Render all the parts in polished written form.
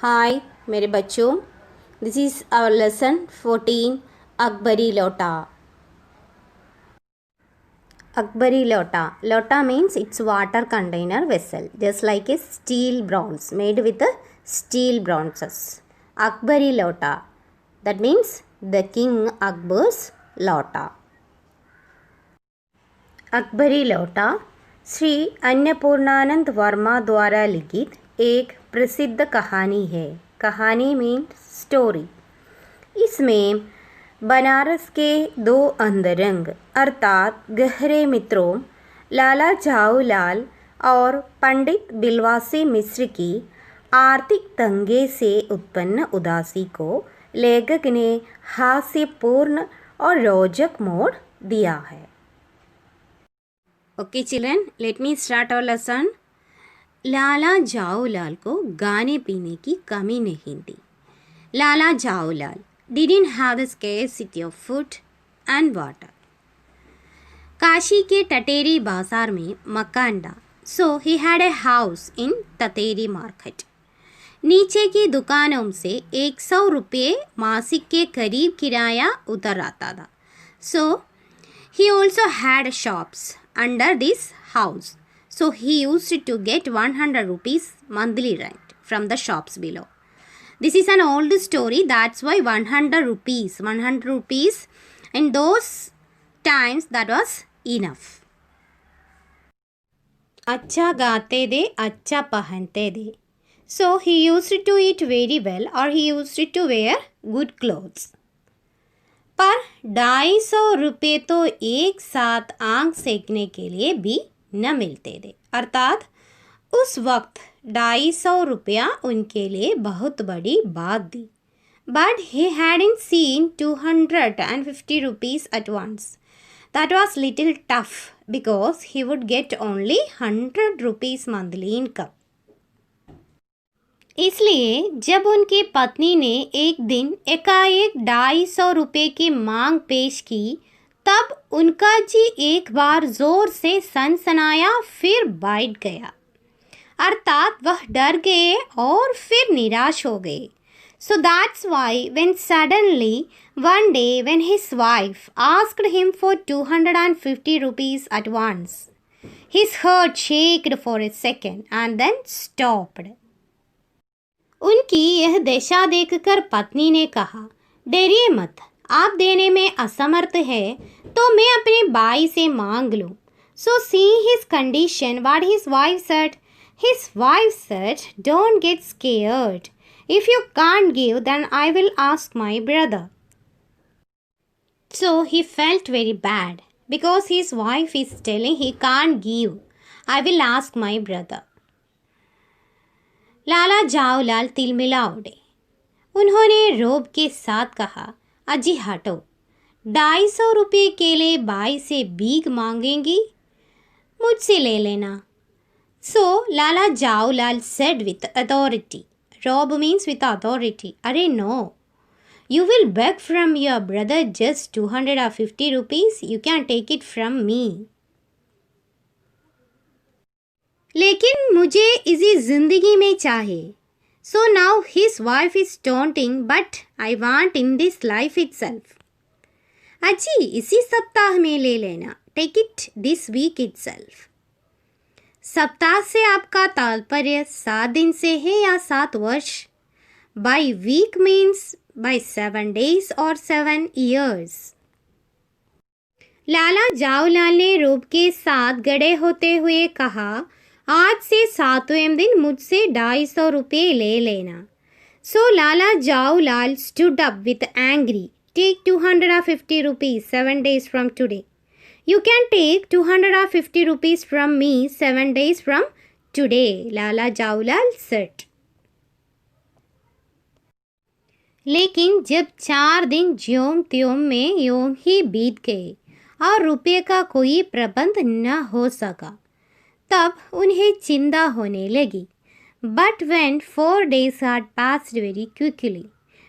हाय मेरे बच्चों, this is our lesson 14 Akbari lota. Akbari lota. Lota means it's water container vessel, just like a steel bronze made with the steel bronzes. Akbari lota. That means the King Akbar's lota. Akbari लौटा श्री अन्नपूर्णानंद वर्मा द्वारा लिखित एक प्रसिद्ध कहानी है. कहानी मीन्स स्टोरी. इसमें बनारस के दो अंतरंग अर्थात गहरे मित्रों लाला झाऊलाल और पंडित बिलवासी मिश्र की आर्थिक तंगी से उत्पन्न उदासी को लेखक ने हास्यपूर्ण और रोचक मोड़ दिया है. Okay children, let me start our lesson. Lala Jhaulal को गाने पीने की कमी नहीं थी. लाला Jhaulal didn't have the scarcity of food and water. Kashi के टटेरी बाजार में मकान था, so he had a house in Thatheri market. नीचे की दुकानों से 100 रुपये मासिक के करीब किराया उतर आता था. So he also had shops under this house, so he used to get 100 rupees monthly rent from the shops below. This is an old story, that's why 100 rupees in those times that was enough. अच्छा गाते थे, अच्छा पहनते थे. So he used to eat very well or he used to wear good clothes. पर 250 रुपये तो एक साथ आंख सेकने के लिए भी न मिलते थे. अर्थात उस वक्त 250 रुपया उनके लिए बहुत बड़ी बात थी. But he hadn't seen 250 rupees at once. That was little tough because he would get only 100 rupees monthly income. इसलिए जब उनकी पत्नी ने एक दिन एकाएक 250 रुपये की मांग पेश की, तब उनका जी एक बार जोर से सनसनाया, फिर बैठ गया. अर्थात वह डर गए और फिर निराश हो गए. So that's why when suddenly one day when his wife asked him for 250 rupees at once, his heart shook for a second and then stopped. उनकी यह दशा देखकर पत्नी ने कहा, डरिए मत, आप देने में असमर्थ है तो मैं अपने भाई से मांग लूं. So seeing his condition, what his wife said, don't get scared. If you can't give, then I will ask my brother. So he felt very bad because his wife is telling he can't give. I will ask my brother. लाला झाऊलाल तिलमिला उठे. उन्होंने रोब के साथ कहा, अजी हटो, 250 रुपये के लिए भाई से भीख मांगेंगी, मुझसे ले लेना. So Lala Jaulal said with authority. Rob means with authority. Arey no. You will beg from your brother just 250 rupees. You can take it from me. लेकिन मुझे इसी जिंदगी में चाहिए. So now his wife is taunting, but I want in this life itself. अजी इसी सप्ताह में ले लेना. Take it this week itself. सप्ताह से आपका तात्पर्य 7 दिन से है या 7 वर्ष? By week means by 7 days और 7 years. लाला झाऊलाल ने रूप के साथ गड़े होते हुए कहा, आज से 7वें दिन मुझसे 250 रुपये ले लेना. So Lala Jaulal stood up with angry. Take 250 rupees 7 days from today. You can take 250 rupees from me 7 days from today, Lala Jaulal said. लेकिन जब 4 दिन ज्यों त्यों में यूं ही बीत गए और रुपये का कोई प्रबंध न हो सका, तब उन्हें चिंता होने लगी. But when 4 days had passed very quickly,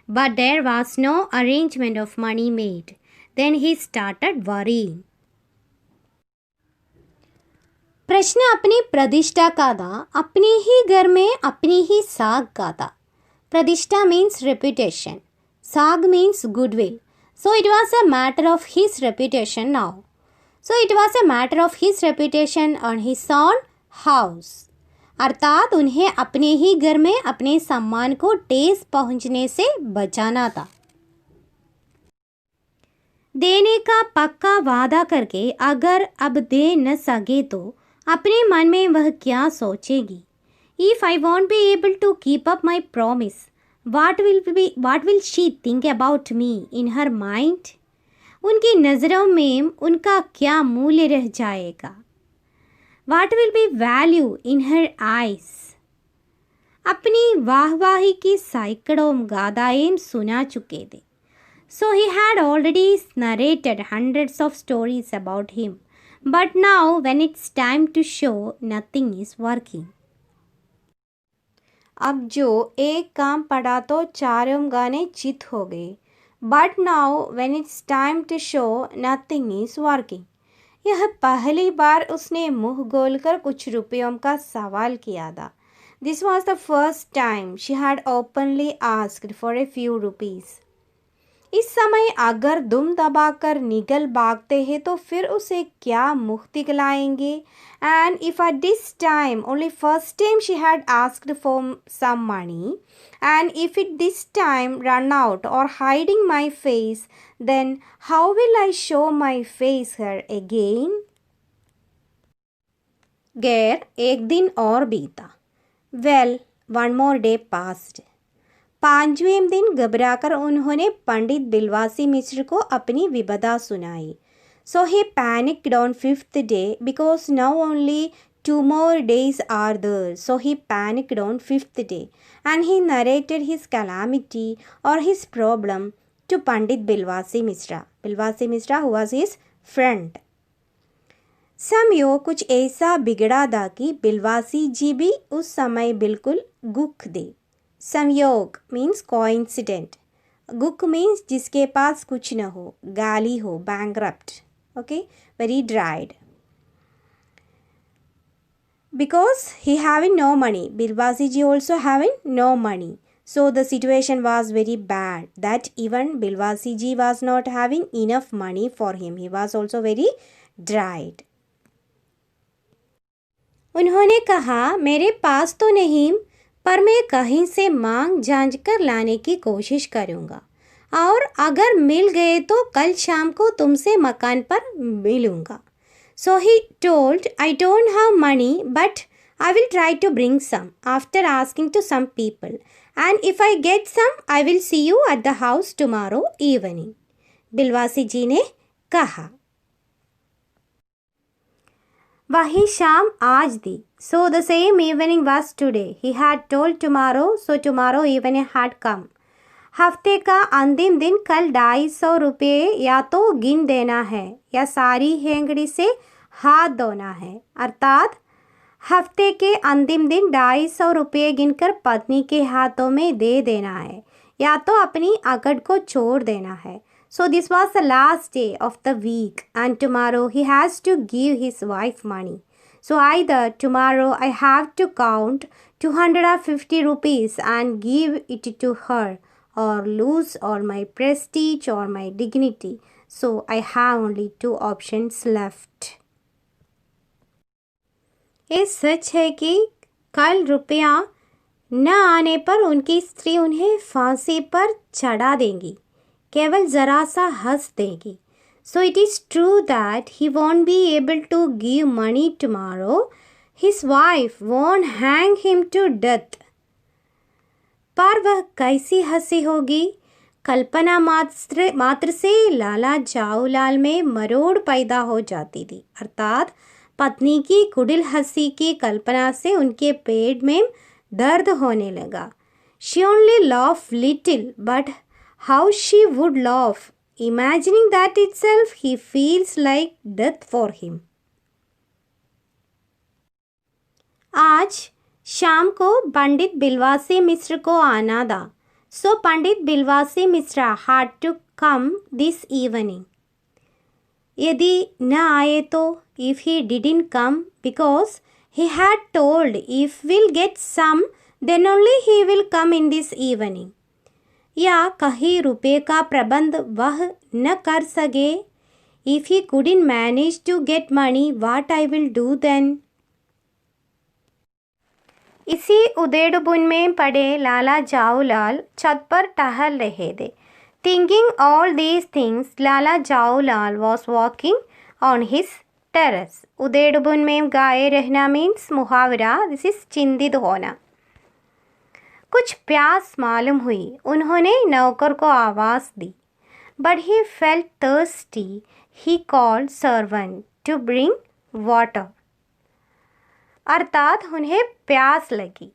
but there was no arrangement of money made, then he started worrying. प्रश्न अपनी प्रतिष्ठा का था. अपने ही घर में अपनी ही साख का था. Pradishta means reputation. Sag means goodwill. So it was a matter of his reputation now. So it was a matter of his reputation on his own house. अर्थात उन्हें अपने ही घर में अपने सम्मान को ठेस पहुंचने से बचाना था। देने का पक्का वादा करके अगर अब दे न सके तो अपने मन में वह क्या सोचेगी? If I won't be able to keep up my promise, what will she think about me in her mind? उनकी नज़रों में उनका क्या मूल्य रह जाएगा? What will be value in her eyes? अपनी वाहवाही की सैकड़ों गाथाएं सुना चुके थे। So he had already narrated hundreds of stories about him. But now when it's time to show, nothing is working. अब जो एक काम पड़ा तो चारों गाने चित हो गए। But now when it's time to show, nothing is working. यह पहली बार उसने मुंह गोलकर कुछ रुपयों का सवाल किया था। This was the first time she had openly asked for a few rupees. इस समय अगर दुम दबाकर निगल भागते हैं तो फिर उसे क्या मुख दिखलाएंगे? And if at this time, only first time she had asked for some money, and if it this time run out or hiding my face, then how will I show my face her again? गैर एक दिन और बीता। Well, one more day passed. पांचवें दिन घबराकर उन्होंने पंडित बिलवासी मिश्र को अपनी विपदा सुनाई। So he panicked on fifth day because now only 2 more days are there. So he panicked on fifth day and he narrated his calamity or his problem to Pandit Bilwasi Mishra. Bilwasi Mishra who was his friend. संयोग कुछ ऐसा बिगड़ा था कि बिलवासी जी भी उस समय बिल्कुल गुख दे। संयोग मीन्स कोइंसिडेंट, गुक मीन्स जिसके पास कुछ न हो, गाली हो, bankrupt, okay, very dried. Because he having no money, Bilwasi ji also having no money. So the situation was very bad that even Bilwasi ji was not having enough money for him. He was also very dried. उन्होंने कहा मेरे पास तो नहीं पर मैं कहीं से मांग झांझ कर लाने की कोशिश करूँगा और अगर मिल गए तो कल शाम को तुमसे मकान पर मिलूँगा। So he told, I don't have money but I will try to bring some after asking to some people and if I get some I will see you at the house tomorrow evening. बिलवासी जी ने कहा। वही शाम आज थी। So the same evening was today. He had told tomorrow, so tomorrow evening had come. हफ्ते का अंतिम दिन कल 250 रुपये या तो गिन देना है या सारी हेंगड़ी से हाथ धोना है। अर्थात हफ्ते के अंतिम दिन 250 रुपये गिनकर पत्नी के हाथों में दे देना है या तो अपनी अकड़ को छोड़ देना है। So this was the last day of the week and tomorrow he has to give his wife money. So either tomorrow I have to count 250 rupees and give it to her or lose all my prestige or my dignity. So I have only 2 options left. ये सच है कि कल रुपया न आने पर उनकी स्त्री उन्हें फांसी पर चढ़ा देंगी, केवल ज़रा सा हंस देगी। So it is true that he won't be able to give money tomorrow. His wife won't hang him to death. पर वह कैसी हंसी होगी? कल्पना मात्र से लाला जाऊलाल में मरोड़ पैदा हो जाती थी। अर्थात पत्नी की कुटिल हंसी की कल्पना से उनके पेट में दर्द होने लगा। She only laughed little, but how she would laugh, imagining that itself he feels like death for him. आज शाम को पंडित बिलवासी मिश्र को आना था। So Pandit बिलवासी Mishra had to come this evening. यदि न आए तो if he didn't come because he had told if we'll get some then only he will come in this evening. या कहीं रुपये का प्रबंध वह न कर सके. If he couldn't manage to get money, what I will do then? इसी उधेड़बुन में पड़े लाला जाऊलाल छत पर टहल रहे थे. Thinking all these things, Lala जाऊलाल was walking on his terrace. उधेड़बुन में गाए रहना means मुहावरा. This is चिंतित होना. कुछ प्यास मालूम हुई. उन्होंने नौकर को आवाज़ दी. But he felt thirsty. He called servant to bring water. अर्थात उन्हें प्यास लगी.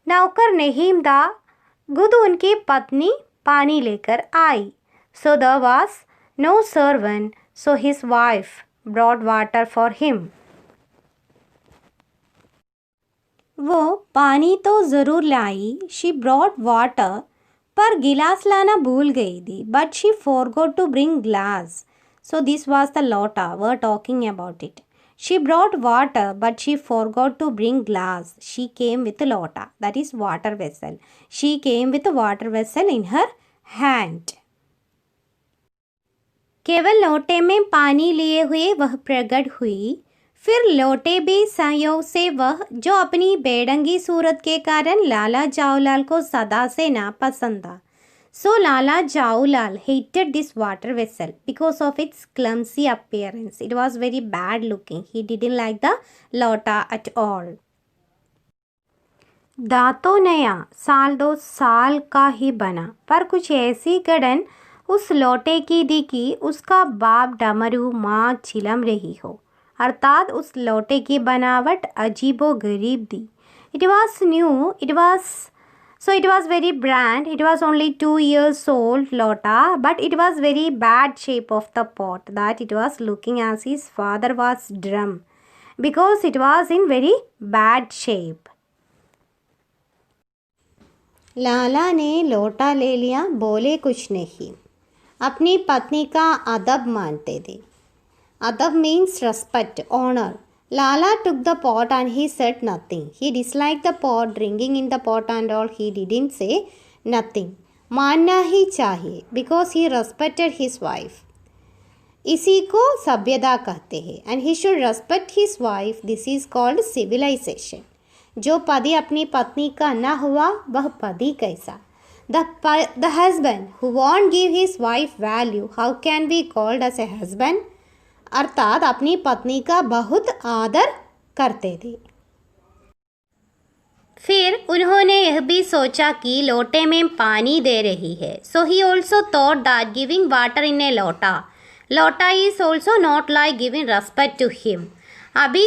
नौकर नहीम दा खुद उनकी पत्नी पानी लेकर आई. So there was no servant, so his wife brought water for him. वो पानी तो ज़रूर लाई. She brought water, पर गिलास लाना भूल गई थी. But she forgot to bring glass. So this was the lota. We're talking about it. She brought water, but she forgot to bring glass. She came with a lota. That is water vessel. She came with a water vessel in her hand. केवल लोटे में पानी लिए हुए वह प्रकट हुई. फिर लोटे भी संयोग से वह जो अपनी बेढंगी सूरत के कारण लाला जाऊलाल को सदा से नापसंद था. So Lala Jaulal hated this water vessel because of its clumsy appearance. It was very bad looking. He didn't like the lota at all. दातो नया साल 2 साल का ही बना, पर कुछ ऐसी गड़न उस लोटे की दी कि उसका बाप डमरू माँ चिलम रही हो. अर्थात उस लोटे की बनावट अजीबो गरीब थी. It was new. It was very brand. It was only 2 years old lota, but it was very bad shape of the pot, that it was looking as his father was drum, because it was in very bad shape. लाला ने लोटा ले लिया. बोले कुछ नहीं. अपनी पत्नी का अदब मानते थे. अदब means respect, honor. Lala took the pot and he said nothing. He disliked the pot, drinking in the pot and all. He didn't say nothing. मानना ही चाहिए because he respected his wife. इसी को सभ्यता कहते हैं. And he should respect his wife. This is called civilization. जो पति अपनी पत्नी का न हुआ वह पति कैसा. The husband who won't give his wife value, how can be called as a husband? अर्थात अपनी पत्नी का बहुत आदर करते थे. फिर उन्होंने यह भी सोचा कि लोटे में पानी दे रही है. So he also thought that giving water in a lota is also not like giving respect to him. अभी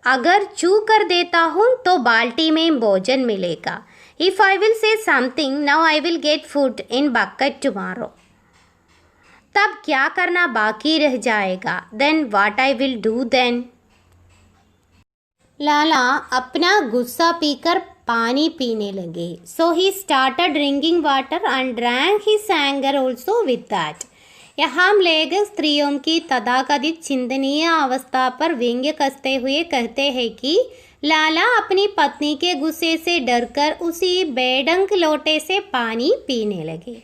अगर चू कर देता हूँ तो बाल्टी में भोजन मिलेगा. If I will say something, now I will get food in bucket tomorrow. तब क्या करना बाकी रह जाएगा. Then what I will do then? लाला अपना गुस्सा पीकर पानी पीने लगे. So he started drinking water and drank his anger also with that. यहाँ हम लेग स्त्रियों की तथाकथित चिंतनीय अवस्था पर व्यंग्य कसते हुए कहते हैं कि लाला अपनी पत्नी के गुस्से से डरकर उसी बेढंग लोटे से पानी पीने लगे.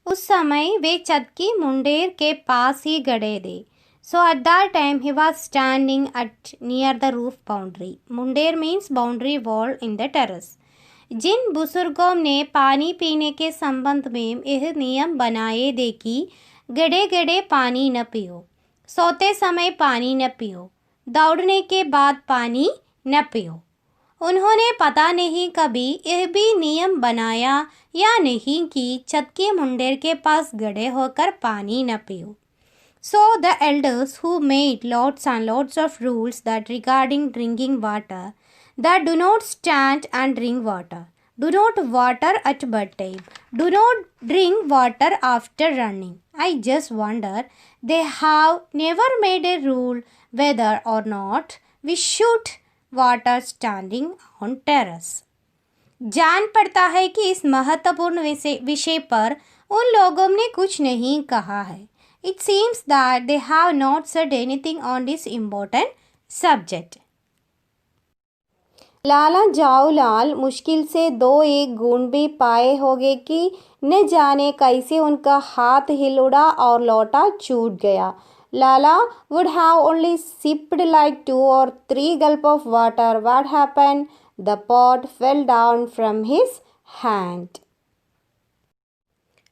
उस समय वे छत की मुंडेर के पास ही गड़े थे. So at that time he was standing at near the roof boundary. मुंडेर means boundary wall in the terrace. जिन बुजुर्गों ने पानी पीने के संबंध में यह नियम बनाए थे कि गड़े गड़े पानी न पियो, सोते समय पानी न पियो, दौड़ने के बाद पानी न पियो. उन्होंने पता नहीं कभी यह भी नियम बनाया या नहीं कि छत के मुंडेर के पास गड़े होकर पानी न पियो. So the elders who made lots and lots of rules that regarding drinking water, that do not stand and drink water, do not water at bedtime, do not drink water after running. I just wonder they have never made a rule whether or not we should water standing on terrace. जान पड़ता है कि इस महत्वपूर्ण विषय पर उन लोगों ने कुछ नहीं कहा है. It seems that they have not said anything on this important subject. लाला जाऊलाल मुश्किल से दो एक गुण भी पाए होंगे कि न जाने कैसे उनका हाथ हिल उड़ा और लोटा छूट गया. Lala would have only sipped like 2 or 3 gulps of water. What happened? The pot fell down from his hand.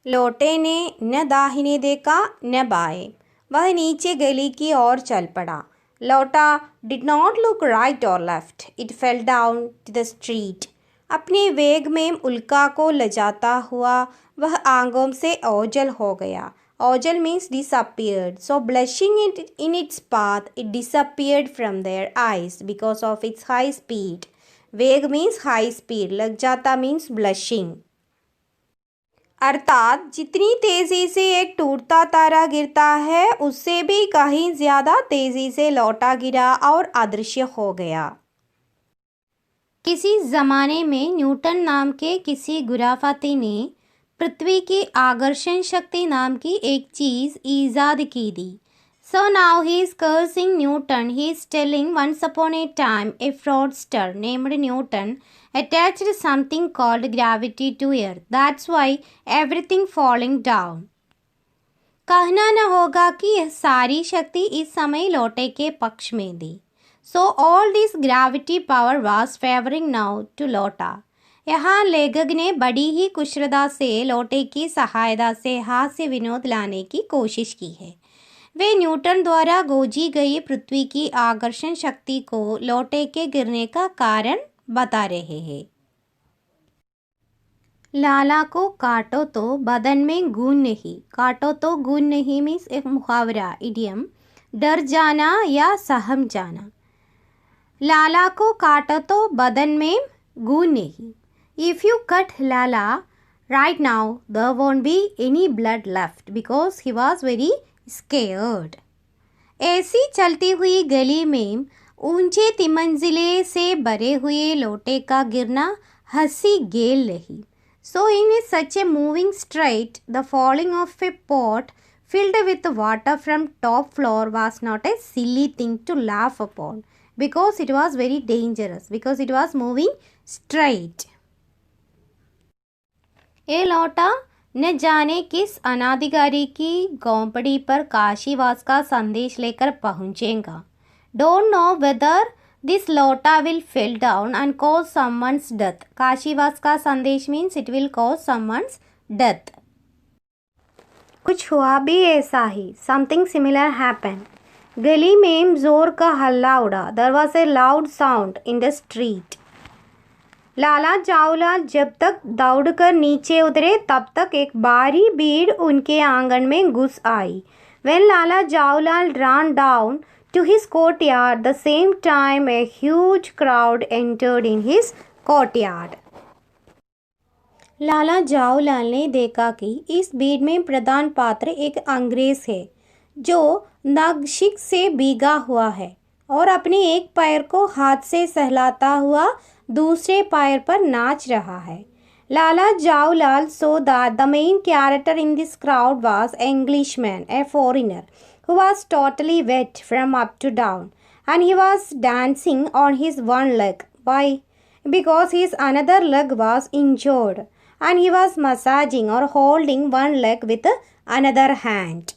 लोटे ने न दाहिने देखा न बाएं. वह नीचे गली की ओर चल पड़ा. लोटा did not look right or left. It fell down to the street. अपने वेग में उल्का को लजाता हुआ वह आंगों से ओझल हो गया. Ozel means disappeared. So blushing in its path, it disappeared from their eyes because of its high speed. वेग means high speed. लग जाता means blushing. अर्थात जितनी तेजी से एक टूटता तारा गिरता है उससे भी कहीं ज्यादा तेजी से लौटा गिरा और अदृश्य हो गया. किसी जमाने में न्यूटन नाम के किसी गुराफती ने पृथ्वी की आकर्षण शक्ति नाम की एक चीज ईजाद की थी. So now he is cursing Newton. He is telling once upon a time a fraudster named Newton attached something called gravity to earth. That's why everything falling down. कहना न होगा कि यह सारी शक्ति इस समय लोटे के पक्ष में थी. So all this gravity power was favoring now to Lota. यहाँ लेखक ने बड़ी ही कुशलता से लोटे की सहायता से हास्य विनोद लाने की कोशिश की है. वे न्यूटन द्वारा खोजी गई पृथ्वी की आकर्षण शक्ति को लोटे के गिरने का कारण बता रहे हैं. लाला को काटो तो बदन में खून नहीं. काटो तो खून नहीं मीन्स एक मुहावरा इडियम. डर जाना या सहम जाना. लाला को काटो तो बदन में खून नहीं. If you cut Lala right now, there won't be any blood left because he was very scared. ऐसी चलती हुई गली में ऊंचे तिमंजिले से भरे हुए लोटे का गिरना हंसी गेल नहीं. So in such a moving street, the falling of a pot filled with water from top floor was not a silly thing to laugh upon because it was very dangerous because it was moving straight. ये लौटा न जाने किस अनाधिकारी की गोंपड़ी पर काशीवास का संदेश लेकर पहुंचेगा. Don't know whether this lota will fell down and cause someone's death. काशीवास का संदेश means it will cause someone's death. कुछ हुआ भी ऐसा ही. Something similar happened. गली में जोर का हल्ला उड़ा. There was a loud sound in the street. Lala Jaulal जब तक दौड़कर नीचे उतरे तब तक एक भारी भीड़ उनके आंगन में घुस आई. When Lala Jaulal ran down to his courtyard, the same time a huge crowd entered in his courtyard. लाला जाऊलाल ने देखा कि इस भीड़ में प्रधान पात्र एक अंग्रेज है जो नागशिक से भीगा हुआ है और अपने एक पैर को हाथ से सहलाता हुआ दूसरे पैर पर नाच रहा है. Lala Jaulal saw that the main character in this crowd was an Englishman, a foreigner, who was totally wet from up to down, and he was dancing on his one leg. Why? Because his another leg was injured, and he was massaging or holding one leg with another hand.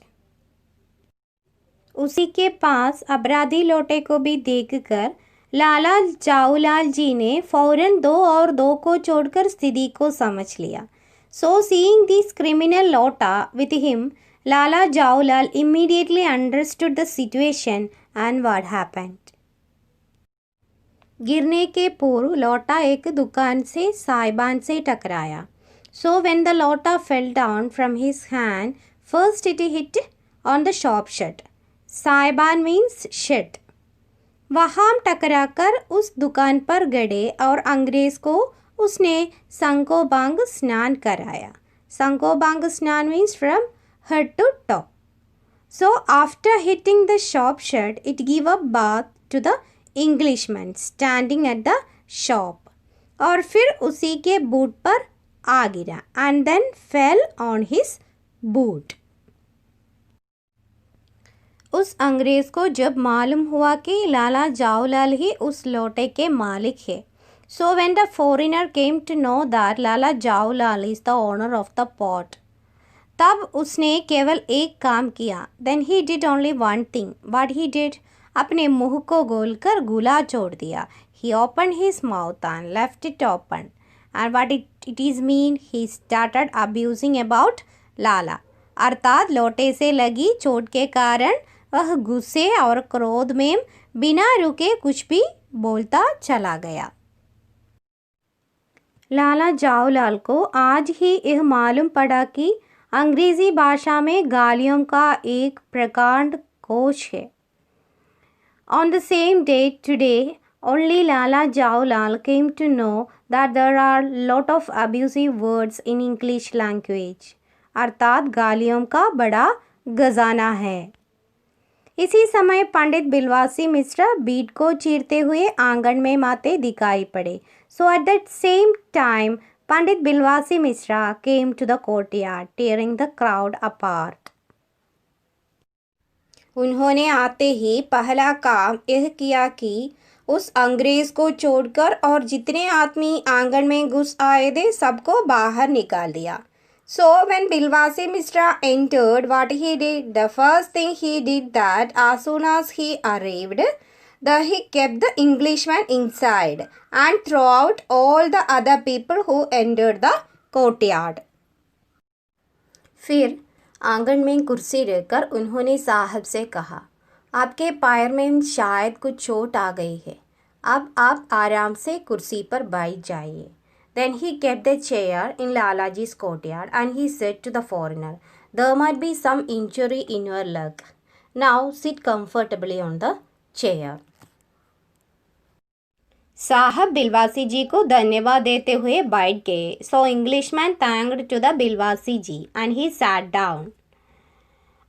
उसी के पास अपराधी लोटे को भी देखकर लाला जाऊलाल जी ने फौरन 2 और 2 को छोड़कर स्थिति को समझ लिया. So seeing this criminal lota with him, Lala Jaulal immediately understood the situation and what happened. गिरने के पूर्व लोटा एक दुकान से साइबान से टकराया. सो व्हेन द लोटा fell down from his hand, first it hit on the shop shut. Saiban means shut. वहाँ टकराकर उस दुकान पर गड़े और अंग्रेज को उसने संकोबांग स्नान कराया. संकोबांग स्नान means from head to toe. So after hitting the shop shut, it give a bath to the Englishman standing at the shop. और फिर उसी के बूट पर आ गिरा and then fell on his boot. उस अंग्रेज को जब मालूम हुआ कि लाला जाऊलाल ही उस लोटे के मालिक है So when the foreigner came to know that Lala Jawlal is the owner of the pot, तब उसने केवल एक काम किया. Then he did only one thing. What he did? अपने मुंह को गोलकर गुला छोड़ दिया. He opened his mouth and left it open. And what it is mean? He started abusing about Lala. अर्थात लोटे से लगी चोट के कारण वह गुस्से और क्रोध में बिना रुके कुछ भी बोलता चला गया. लाला जावलाल को आज ही यह मालूम पड़ा कि अंग्रेजी भाषा में गालियों का एक प्रकांड कोश है. On the same day today, only Lala Jawlal came to know that there are lot of abusive words in English language. अर्थात गालियों का बड़ा खजाना है. इसी समय पंडित बिलवासी मिश्रा बीट को चीरते हुए आंगन में माते दिखाई पड़े. So at that same time, Pandit बिलवासी Mishra came to the courtyard, tearing the crowd apart. उन्होंने आते ही पहला काम यह किया कि उस अंग्रेज को छोड़कर और जितने आदमी आंगन में घुस आए थे सबको बाहर निकाल दिया. So when Bilwasi Mishra entered, what he did, the first thing he did that as soon as he arrived, he kept the Englishman inside and threw out all the other people who entered the courtyard. फिर आंगन में कुर्सी रखकर उन्होंने साहब से कहा, आपके पैर में शायद कुछ चोट आ गई है, अब आप आराम से कुर्सी पर बैठ जाइए. Then he kept the chair in Lalaji's courtyard and he said to the foreigner, there might be some injury in your leg. Now sit comfortably on the chair. साहब बिलवासी जी को धन्यवाद देते हुए बैठ गए. So Englishman thanked to the बिलवासी ji and he sat down.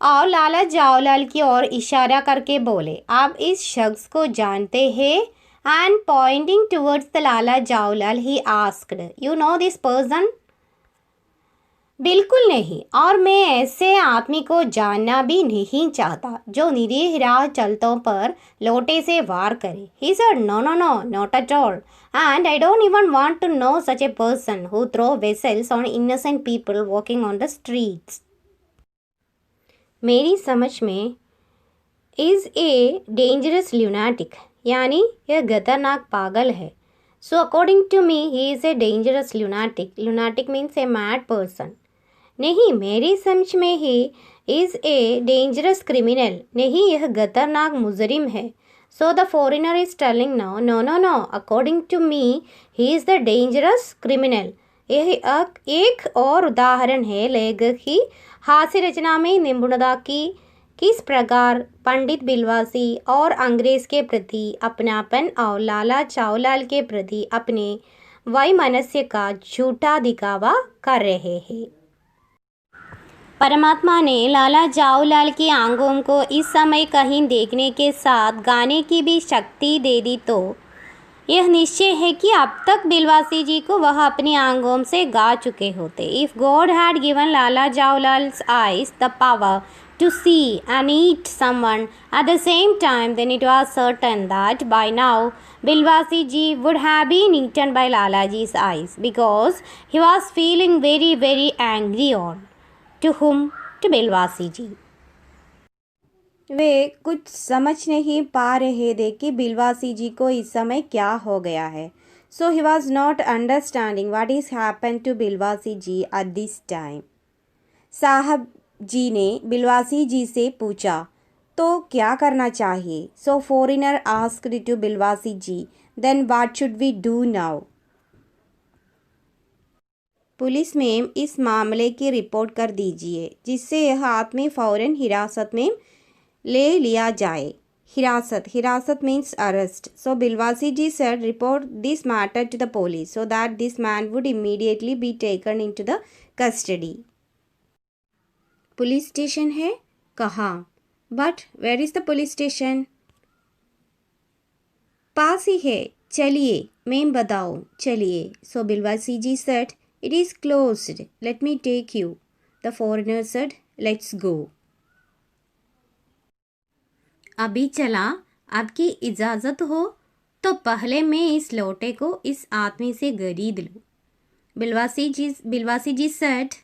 और लाला जावलाल की ओर इशारा करके बोले, आप इस शख्स को जानते हैं? And pointing towards the Lala Jawlal, he asked, you know this person? बिल्कुल नहीं, और मैं ऐसे आदमी को जानना भी नहीं चाहता जो निरीह राह चलतों पर लोटे से वार करे. He said, no, no, no, not at all. And I don't even want to know such a person who throw vessels on innocent people walking on the streets. मेरी समझ में is a dangerous lunatic, यानी यह खतरनाक पागल है. So according to me he is a dangerous lunatic. Lunatic means a mad person. नहीं, मेरी समझ में he is a dangerous criminal. नहीं, यह खतरनाक मुजरिम है. So the foreigner is telling no no no no, according to me he is the dangerous criminal. यह एक और उदाहरण है लेखक की हास्य रचना में निपुणता की किस प्रकार पंडित बिलवासी और अंग्रेज के प्रति अपनापन और लाला जावलाल के प्रति अपने वैमनस्य का झूठा दिखावा कर रहे हैं. परमात्मा ने लाला जावलाल की आंखों को इस समय कहीं देखने के साथ गाने की भी शक्ति दे दी तो यह निश्चय है कि अब तक बिलवासी जी को वह अपनी आंखों से गा चुके होते. If God had given Lala Jawlal's eyes the power to see and eat someone at the same time, then it was certain that by now Bilwasi ji would have been eaten by Lalaji's eyes, because he was feeling very very angry on to whom? To Bilwasi ji. वे कुछ समझ नहीं पा रहे थे कि बिलवासी जी को इस समय क्या हो गया है. So he was not understanding what is happened to Bilwasi ji at this time. साहब जी ने बिलवासी जी से पूछा, तो क्या करना चाहिए? So foreigner asked to Bilvasi ji, then what should we do now? Police में इस मामले की रिपोर्ट कर दीजिए जिससे यह आदमी फौरन हिरासत में ले लिया जाए. हिरासत means arrest. So Bilvasi ji said, report this matter to the police so that this man would immediately be taken into the custody. Police station है? कहाँ? But where is the police station? पास ही है, चलिए मैं बताऊँ. चलिए. So Bilvasi ji said, it is closed, let me take you. The foreigner said, let's go. अभी चला, आपकी इजाज़त हो तो पहले मैं इस लोटे को इस आदमी से खरीद लूँ। बिलवासी जी said,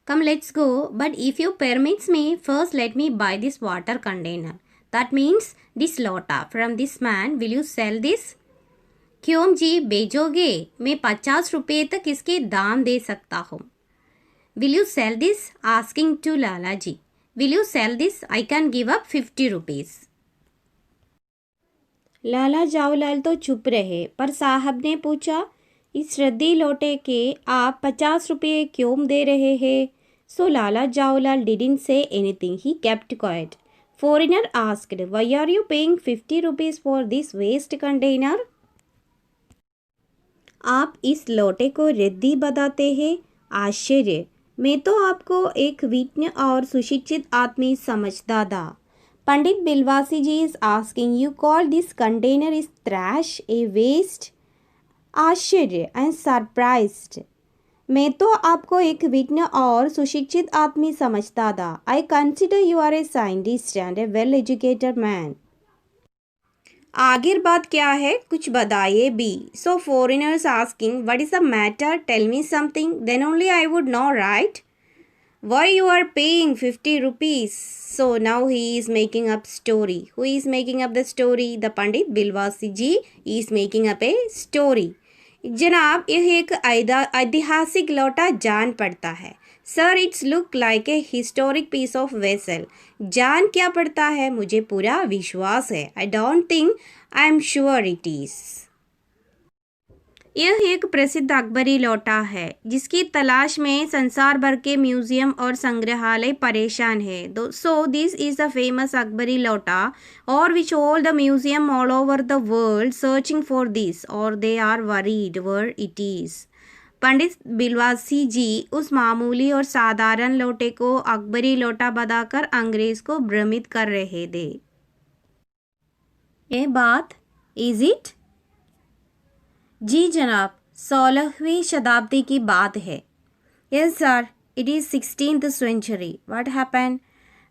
come let's go, but if you permits me, first let me buy this water container. That means this lota from this man. Will you sell this? क्यों जी बेचोगे? मैं 50 रुपये तक इसके दाम दे सकता हूँ। Will you sell this? Asking to Lala ji. Will you sell this? I can give up 50 rupees. लाला जावलाल तो चुप रहे, पर साहब ने पूछा, इस रद्दी लोटे के आप 50 रुपये क्यों दे रहे हैं? So Lala Jawlal didn't say anything. He kept quiet. Foreigner asked, why are you paying 50 rupees for this waste container? आप इस लोटे को रद्दी बताते हैं? आश्चर्य! मैं तो आपको एक विज्ञ और सुशिक्षित आदमी समझता था। पंडित बिलवासी जी is asking, you call this container is trash, a waste? आश्चर्य एंड सरप्राइज्ड! मैं तो आपको एक विज्ञ और सुशिक्षित आदमी समझता था। I consider you are a scientist and a well educated man. आखिर बात क्या है? कुछ बताइए भी। So foreigners asking, what is the matter? Tell me something, then only I would know, right? Why you are paying 50 rupees? So now he is making up story. Who is making up the story? The Pandit Bilwasi ji is making up a story. जनाब, यह एक ऐतिहासिक लोटा जान पड़ता है। Sir, it's look like a historic piece of vessel. जान क्या पड़ता है? मुझे पूरा विश्वास है। I don't think, I am sure it is. यह एक प्रसिद्ध अकबरी लोटा है जिसकी तलाश में संसार भर के म्यूजियम और संग्रहालय परेशान है। So this is the famous Akbari lota और which all the museum all over the world searching for this और they are worried where it is. Pandit Bilvasi ji उस मामूली और साधारण लोटे को अकबरी लोटा बताकर अंग्रेज को भ्रमित कर रहे थे। ये बात इज इट? जी जनाब, 16वीं शताब्दी की बात है। Yes sir, it is 16th century. What happen?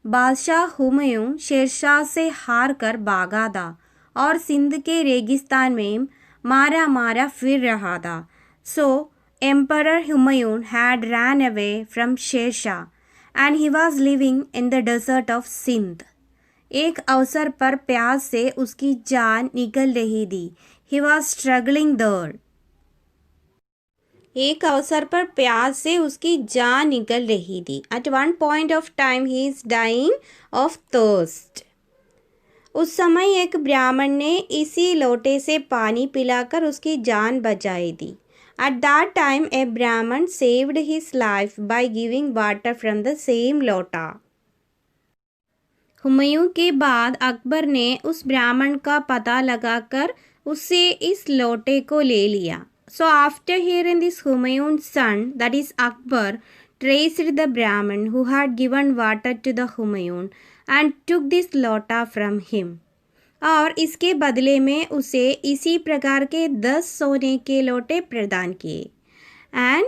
बादशाह हुमायूं शेरशाह से हार कर भागा था और सिंध के रेगिस्तान में मारा मारा फिर रहा था। So emperor Humayun had run away from Shershah and he was living in the desert of Sindh. एक अवसर पर प्यास से उसकी जान निकल रही थी। He was struggling there. एक अवसर पर प्यास से उसकी जान निकल रही थी। At one point of time he is dying of thirst. उस समय एक ब्राह्मण ने इसी लोटे से पानी पिलाकर उसकी जान बचाई थी। At that time a Brahman saved his life by giving water from the same lota. Humayun के बाद अकबर ने उस ब्राह्मण का पता लगाकर उससे इस लोटे को ले लिया। So after hearing this Humayun's son, that is Akbar, traced the Brahmin who had given water to the Humayun and took this lota from him. और इसके बदले में उसे इसी प्रकार के 10 सोने के लोटे प्रदान किए। And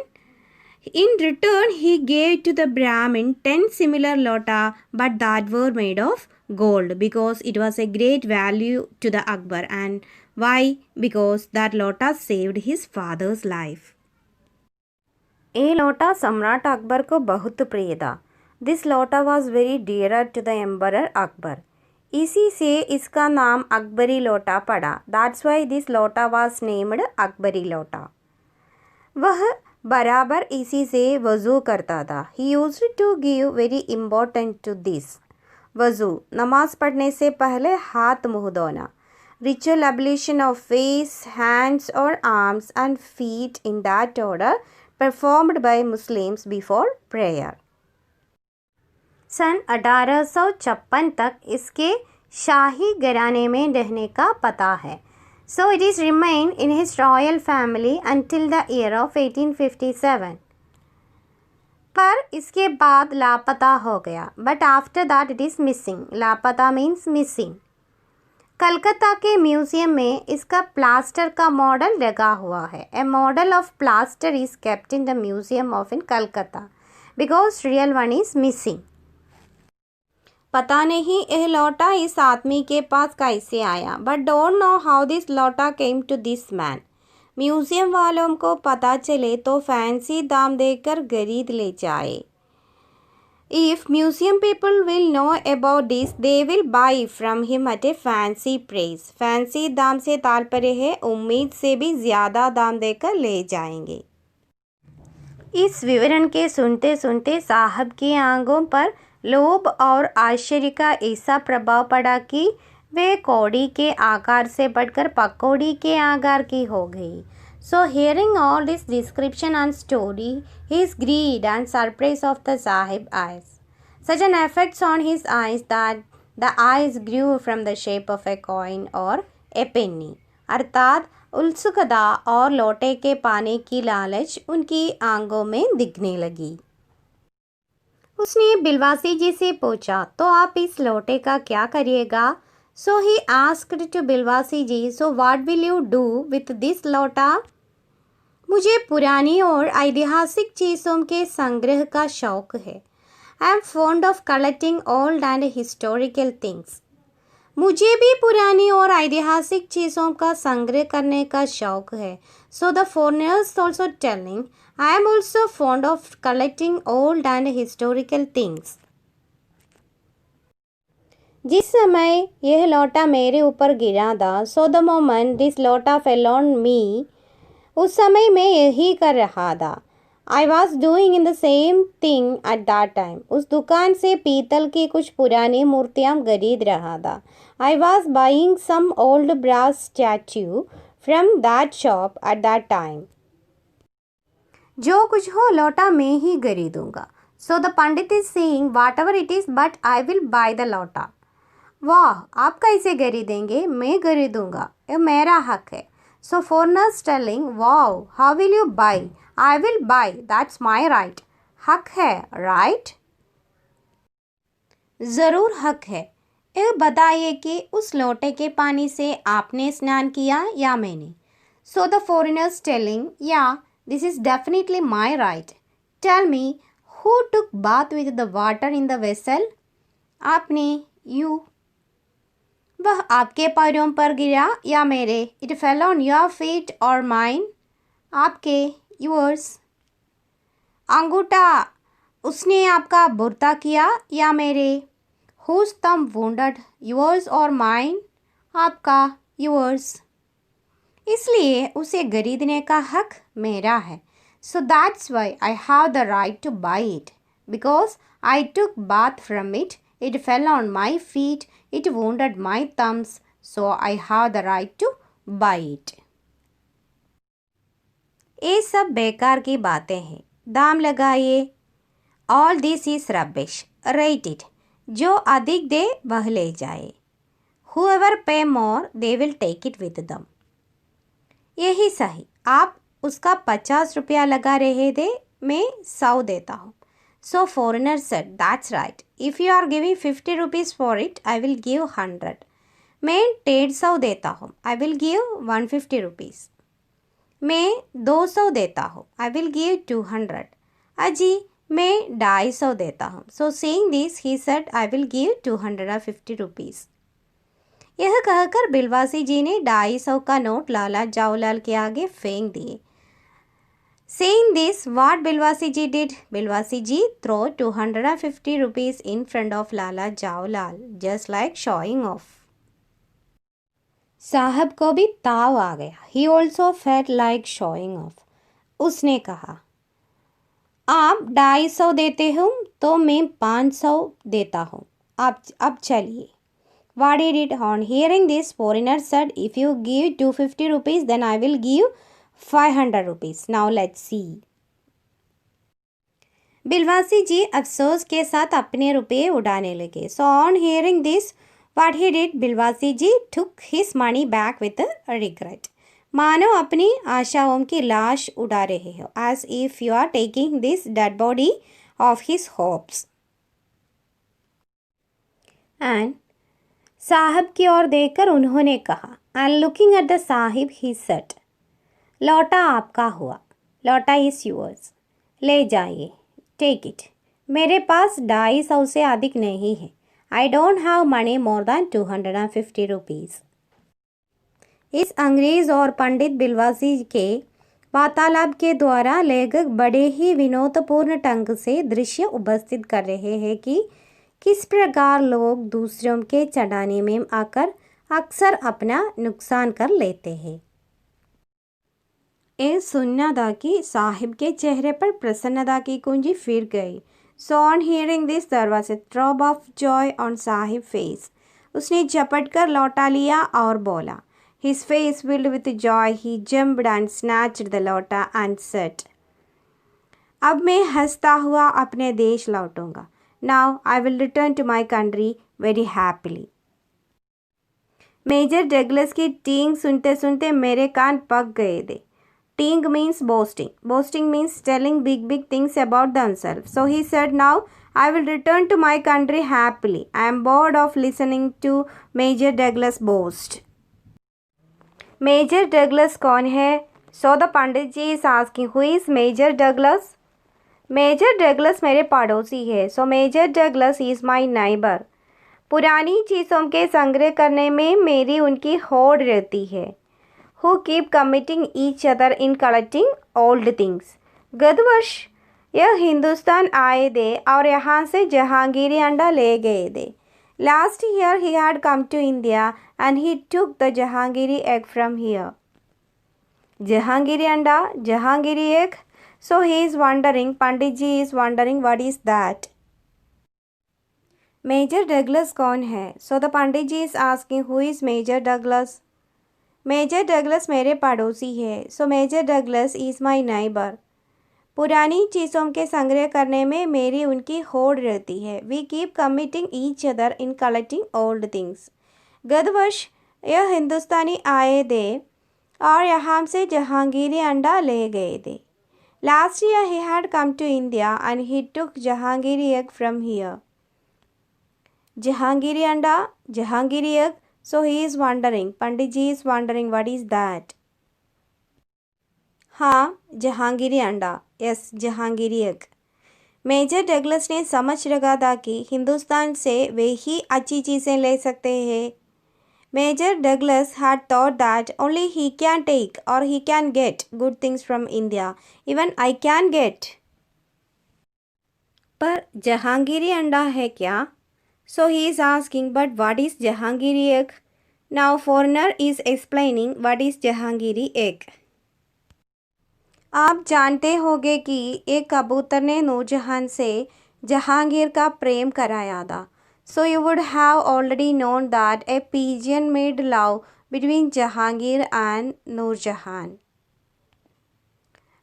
in return he gave to the Brahmin 10 similar lota, but that were made of gold because it was a great value to the Akbar. And why? Because that lota saved his father's life. ये लोटा सम्राट अकबर को बहुत प्रिय था। This lota was very dearer to the emperor Akbar. इसी से इसका नाम अकबरी लोटा पड़ा। That's why this lota was named Akbari लोटा। वह बराबर इसी से वज़ू करता था। He used to give very important to this. वज़ू, नमाज पढ़ने से पहले हाथ मुँह धोना। Ritual ablution of face, hands or arms and feet in that order performed by Muslims before prayer. सन 1856 तक इसके शाही घराने में रहने का पता है। So it is remained in his royal family until the year of 1857. पर इसके बाद लापता हो गया। But after that it is missing. लापता means missing. कलकत्ता के म्यूजियम में इसका प्लास्टर का मॉडल लगा हुआ है। A model of plaster is kept in the museum of in Calcutta because real one is missing. पता नहीं यह लौटा इस आदमी के पास कैसे आया, but don't know how this lota came to this man. Museum वालों को पता चले तो फैंसी दाम देकर खरीद ले जाए। If museum people will know about this they will by from him at A fancy price. Fancy दाम से तात्पर्य है उम्मीद से भी ज़्यादा दाम देकर ले जाएंगे। इस विवरण के सुनते सुनते साहब की आंखों पर लोभ और आश्चर्य का ऐसा प्रभाव पड़ा कि वे कौड़ी के आकार से बढ़कर पकौड़ी के आकार की हो गई। So hearing all this description and story, his greed and surprise of the sahib eyes such an effects on his eyes that the eyes grew from the shape of a coin or a penny। अर्थात उत्सुकता और लौटे के पाने की लालच उनकी आंखों में दिखने लगी। उसने बिलवासी जी से पूछा, तो आप इस लौटे का क्या करिएगा? So he asked to Bilvasi ji, so what will you do with this lota? मुझे पुरानी और ऐतिहासिक चीज़ों के संग्रह का शौक है। I am fond of collecting old and historical things. मुझे भी पुरानी और ऐतिहासिक चीज़ों का संग्रह करने का शौक है। So the foreigners also telling, I am also fond of collecting old and historical things. जिस समय यह लौटा मेरे ऊपर गिरा था, सो द मोमेंट दिस लौटा फेल ऑन मी, उस समय मैं यही कर रहा था। I was doing in the same thing at that time. उस दुकान से पीतल की कुछ पुरानी मूर्तियाँ खरीद रहा था। I was buying some old brass statue from that shop at that time. जो कुछ हो लौटा मैं ही खरीदूंगा। So the pandit is saying, whatever it is but I will buy the lota. वाह, आप कैसे खरीदेंगे? मैं खरीदूंगा, ये मेरा हक है। So foreigners telling, wow, how will you buy? I will buy, that's my right. हक है, राइट? ज़रूर हक है। यह बताइए कि उस लोटे के पानी से आपने स्नान किया या मैंने? So the foreigners telling, yeah, this is definitely my right. Tell me, who took bath with the water in the vessel? आपने, यू। वह आपके पैरों पर गिरा या मेरे? It fell on your feet और माइन? आपके, योर्स। अंगूठा, उसने आपका बुर्ता किया या मेरे? हुज थंब वुंडेड, योर्स और माइन? आपका, योर्स। इसलिए उसे खरीदने का हक मेरा है। So that's why I have the right to buy it, because I took bath from it, it fell on my feet, it wounded my thumbs, so I have the right to buy it. ये सब बेकार की बातें हैं, दाम लगाइए। All this is rubbish, rate it. जो अधिक दे वह ले जाए। Whoever pay more they will take it with them. यही सही, आप उसका 50 रुपया लगा रहे थे, मैं 100 देता हूँ। So foreigner said, that's right, if you are giving 50 rupees for it, I will give 100। मैं 150 देता हूँ, आई विल गिव 150 रुपीज़। मैं 200 देता हूँ, आई विल गिव 200। अजी, मैं 250 देता हूँ। So saying this he said, I will give 250 rupees. यह कहकर बिलवासी जी ने 250 का नोट लाला जाओलाल के आगे फेंक दिए। Saying this, what Bilwasi ji did? Bilwasi ji threw 250 rupees in front of Lala Jaolal, just like showing off. साहब को भी ताव आ गया। He also felt like showing off. उसने कहा, आप 250 देते हो तो मैं 500 देता हूँ। अब चलिए। What he did? On hearing this, foreigner said, if you give 250 rupees, then I will give 500 rupees. Now let's see. बिलवासी जी अफसोस के साथ अपने रुपये उड़ाने लगे. So on hearing this, what he did? बिलवासी ji took his money back with a regret. मानो अपनी आशाओं की लाश उड़ा रहे हो. As if you are taking this dead body of his hopes. And साहब की ओर देखकर उन्होंने कहा, And looking at the Sahib, he said, लौटा आपका हुआ. लौटा इज योर्स. ले जाइए. Take it. मेरे पास 250 से अधिक नहीं है. I don't have money more than 250 rupees. इस अंग्रेज और पंडित बिलवासी के वार्तालाप के द्वारा लेखक बड़े ही विनोदपूर्ण ढंग से दृश्य उपस्थित कर रहे हैं कि किस प्रकार लोग दूसरों के चढ़ाने में आकर अक्सर अपना नुकसान कर लेते हैं। ये सुनना था कि साहिब के चेहरे पर प्रसन्नता की कुंजी फिर गई। So on hearing this, there was a throb of joy on Sahib's face. उसने झपट कर लौटा लिया और बोला। His face filled with joy, he jumped and snatched the lota and said, अब मैं हंसता हुआ अपने देश लौटूंगा। Now I will return to my country very happily. Major Douglas की टींग सुनते सुनते मेरे कान पक गए थे। Ting means boasting. Boasting means telling big things about themselves. So he said, now I will return to my country happily. I am bored of listening to Major Douglas boast. Major Douglas कौन है? So the Pandit ji is asking, who is Major Douglas? Major Douglas मेरे पड़ोसी है. So Major Douglas is my neighbor. पुरानी चीज़ों के संग्रह करने में मेरी उनकी होड़ रहती है. Who keep committing each other in collecting old things. गत वर्ष यह हिंदुस्तान आए थे और यहाँ से जहांगीरी अंडा ले गए थे. Last year he had come to India and he took the Jahangiri egg from here. Jahangiri अंडा, Jahangiri egg. So he is wondering, Pandit ji is wondering what is that. Major Douglas कौन है? So the Pandit ji is asking, who is Major Douglas? Major Douglas मेरे पड़ोसी है. So Major Douglas is my neighbour. पुरानी चीज़ों के संग्रह करने में मेरी उनकी होड़ रहती है. We keep committing each other in collecting old things. गत वर्ष यह हिंदुस्तानी आए थे और यहाँ से जहांगीरी अंडा ले गए थे. Last year he had come to India and he took Jahangiri egg from here. Jahangiri अंडा, Jahangiri egg. So he is wondering, Pandit ji is wondering what is that. हाँ, जहांगीरी अंडा. Yes, Jahangiri egg. Major Douglas ने समझ रखा था कि हिंदुस्तान से वे ही अच्छी चीज़ें ले सकते हैं. Major Douglas had thought that only he can take or he can get good things from India. Even I can get. पर जहांगीरी अंडा है क्या? So he is asking, but what is Jahangiri egg? Now foreigner is explaining what is Jahangiri egg. आप जानते होंगे कि एक कबूतर ने नूरजहान से जहांगीर का प्रेम कराया था. So you would have already known that a pigeon made love between Jahangir and Noorjahan.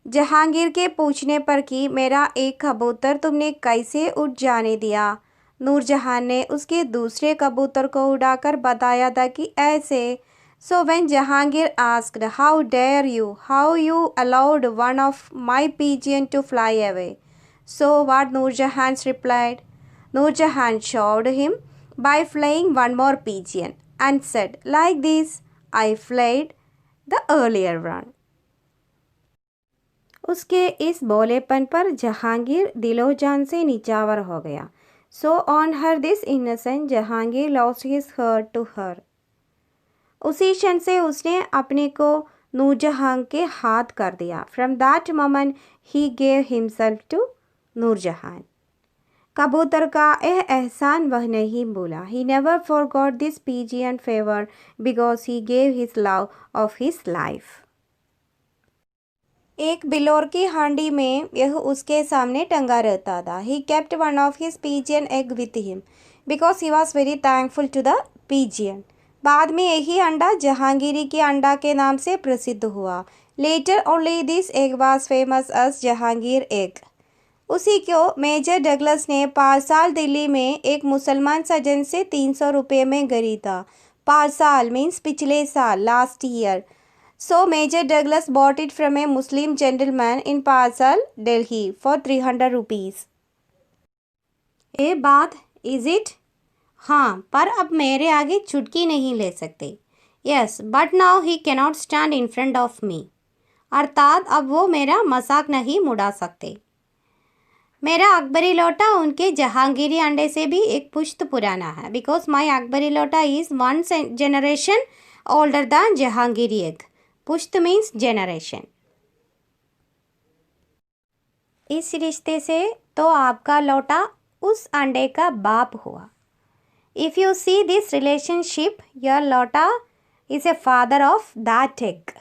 Jahangir के पूछने पर कि मेरा एक कबूतर तुमने कैसे उड़ जाने दिया, नूरजहान ने उसके दूसरे कबूतर को उड़ाकर बताया था कि ऐसे. So when Jahangir asked, how dare you, how you allowed one of my pigeon to fly away. So what Nurjahan replied. Nurjahan showed him by flying one more pigeon and said, like this I flied the earlier one. उसके इस बोलेपन पर जहांगीर दिलो जान से निछावर हो गया. So on her this innocent, Jahangir lost his heart to her. उसी क्षण से उसने अपने को नूरजहां के हाथ कर दिया. From that moment he gave himself to Noorjahan. कबूतर का यह एहसान वह नहीं भूला. He never forgot this pigeon favor because he gave his love of his life. एक बिलोर की हांडी में यह उसके सामने टंगा रहता था. He kept one of his pigeon egg with him because he was very thankful to the pigeon. बाद में यही अंडा जहांगीरी के अंडा के नाम से प्रसिद्ध हुआ. Later only this egg was famous as Jahangir egg. उसी को मेजर डगलस ने पारसाल दिल्ली में एक मुसलमान सज्जन से 300 रुपये में खरीदा. पारसाल मीन्स पिछले साल, last year. So Major Douglas bought it from a Muslim gentleman in Parsal, Delhi for 300 rupees. ये बात is it? हाँ, पर अब मेरे आगे चुटकी नहीं ले सकते. Yes, but now he cannot stand in front of me. अर्थात अब वो मेरा मजाक नहीं उड़ा सकते. मेरा अकबरी लोटा उनके जहांगीरी अंडे से भी एक पुश्त पुराना है, because my Akbari lota is 1 generation older than Jahangiri egg. पुश्त मीन्स जनरेशन. इस रिश्ते से तो आपका लोटा उस अंडे का बाप हुआ. If you see this relationship, your lota is a father of that egg.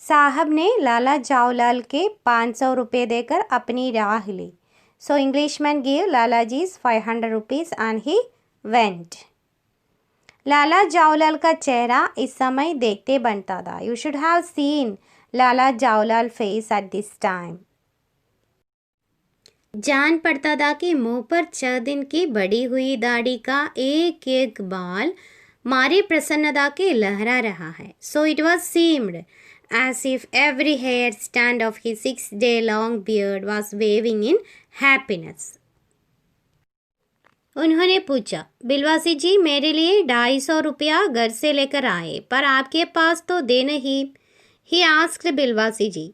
साहब ने लाला जावलाल के 500 रुपये देकर अपनी राह ली. So Englishman gave Lalaji's 500 rupees and he went. लाला जावलाल का चेहरा इस समय देखते बनता था. You should have seen Lala जावलाल face at this time. जान पड़ता था कि मुंह पर 6 दिन की बड़ी हुई दाढ़ी का एक एक बाल मारी प्रसन्नता के लहरा रहा है. So it was seemed as if every hair stand of his 6-day-long beard was waving in happiness. उन्होंने पूछा, बिलवासी जी मेरे लिए 250 रुपया घर से लेकर आए, पर आपके पास तो दे नहीं. He asked बिलवासी ji.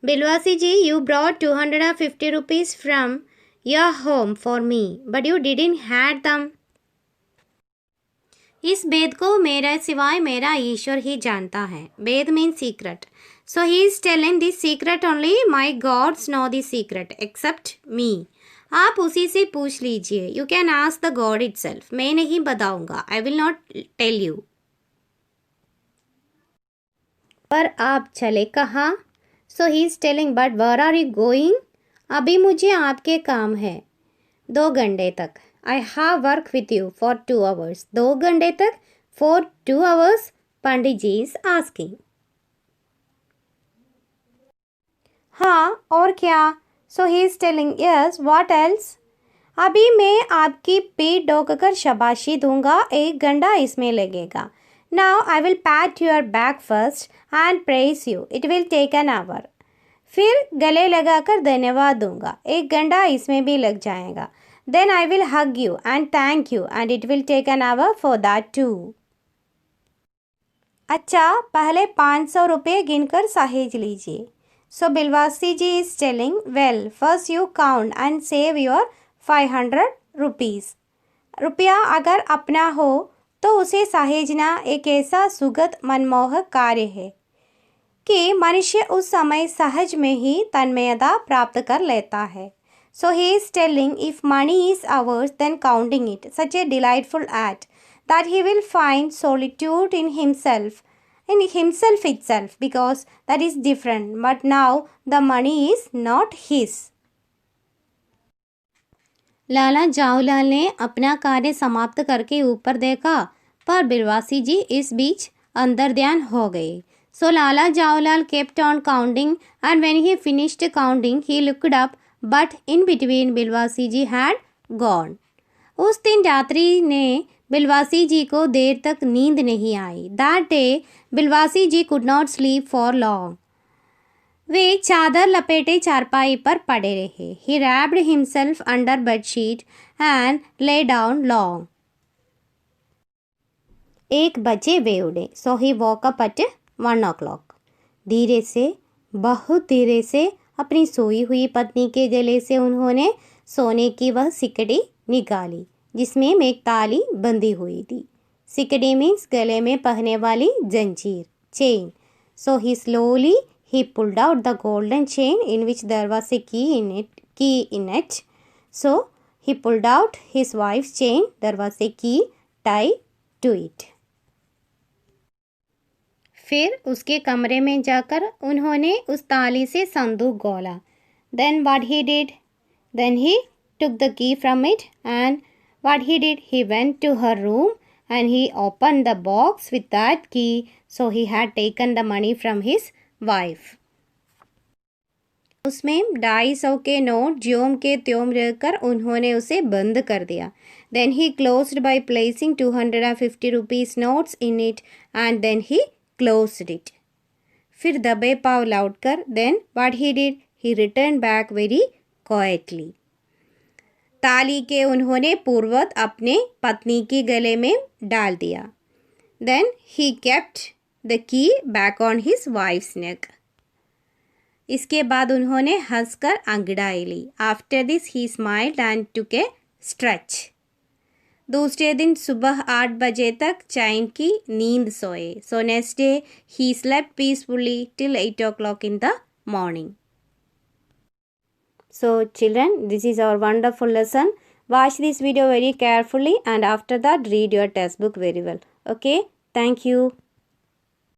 Bilwasi ji, you brought 250 rupees from your home for me, but you didn't had them. इस वेद को मेरे सिवाय मेरा ईश्वर ही जानता है. वेद means secret. So he is telling this secret only. My gods know this secret except me. आप उसी से पूछ लीजिए. You can ask the God itself. मैं नहीं बताऊंगा. I will not tell you. पर आप चले कहाँ? So he is telling, but where are you going? अभी मुझे आपके काम है 2 घंटे तक. I have work with you for 2 hours. 2 घंटे तक for 2 hours? Pandit ji is asking. हाँ और क्या? So he is telling, yes, what else? अभी मैं आपकी पीठ ठोककर शाबाशी दूंगा. 1 घंटा इसमें लगेगा. Now I will pat your back first and praise you. It will take an hour. फिर गले लगाकर धन्यवाद दूंगा. 1 घंटा इसमें भी लग जाएगा. Then I will hug you and thank you and it will take an hour for that too. अच्छा पहले 500 रुपये गिनकर सहेज लीजिए. So बिलवासी ji is telling, well, first you count and save your 500 rupees. रुपया अगर अपना हो तो उसे सहेजना एक ऐसा सुगत मनमोहक कार्य है कि मनुष्य उस समय सहज में ही तन्मयता प्राप्त कर लेता है. So he is telling, if money is ours, then counting it, such a delightful act, that he will find solitude in himself itself, because that is different. But now the money is not his. लाला जावलाल ने अपना कार्य समाप्त करके ऊपर देखा, पर बिलवासी जी इस बीच अंदर ध्यान हो गए. So Lala Jawlal kept on counting, and when he finished counting, he looked up, but in between Bilwasi ji had gone. उस दिन रात्रि ने बिलवासी जी को देर तक नींद नहीं आई. That day बिलवासी ji could not sleep for long. वे चादर लपेटे चारपाई पर पड़े रहे. He wrapped himself under bedsheet and lay down long. 1 बजे वे उड़े. So he woke up at 1 o'clock. धीरे से बहुत धीरे से अपनी सोई हुई पत्नी के गले से उन्होंने सोने की वह सिकड़ी निकाली जिसमें एक ताली बंधी हुई थी. सिकड़ी मीन्स गले में पहनने वाली जंजीर, chain. So he slowly pulled out the golden chain in which there was a key in it. So he pulled out his wife's chain. There was a key tied to it. फिर उसके कमरे में जाकर उन्होंने उस ताली से संदूक खोला. Then what he did? Then he took the key from it, and what he did? He went to her room and he opened the box with that key. So he had taken the money from his wife. उसमें 250 के note ज्यों के त्यों रहकर उन्होंने उसे बंद कर दिया. Then he closed by placing 250 rupees notes in it, and then he closed it. फिर दबे पाव लौटकर then what he did? He returned back very quietly. ताली के उन्होंने पूर्ववत अपने पत्नी के गले में डाल दिया. Then he kept the key back on his wife's neck. इसके बाद उन्होंने हंसकर अंगड़ाई ली. After this he smiled and took a stretch. दूसरे दिन सुबह 8 बजे तक चैन की नींद सोए. So next day he slept peacefully till 8 o'clock in the morning. So children, this is our wonderful lesson. Watch this video very carefully and after that read your textbook very well. Okay, thank you.